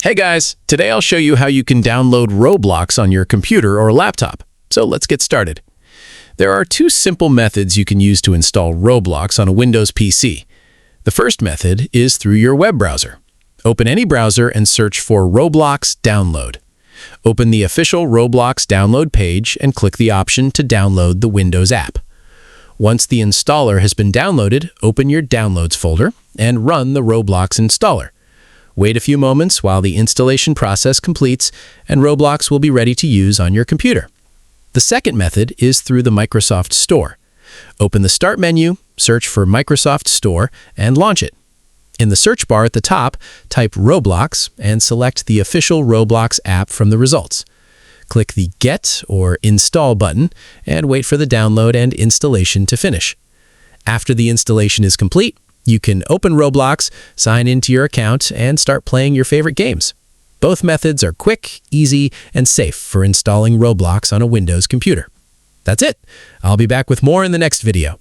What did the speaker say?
Hey guys, today I'll show you how you can download Roblox on your computer or laptop. So let's get started. There are two simple methods you can use to install Roblox on a Windows PC. The first method is through your web browser. Open any browser and search for Roblox Download. Open the official Roblox download page and click the option to download the Windows app. Once the installer has been downloaded, open your Downloads folder and run the Roblox installer. Wait a few moments while the installation process completes, and Roblox will be ready to use on your computer. The second method is through the Microsoft Store. Open the Start menu, search for Microsoft Store, and launch it. In the search bar at the top, type Roblox and select the official Roblox app from the results. Click the Get or Install button and wait for the download and installation to finish. After the installation is complete, you can open Roblox, sign into your account, and start playing your favorite games. Both methods are quick, easy, and safe for installing Roblox on a Windows computer. That's it. I'll be back with more in the next video.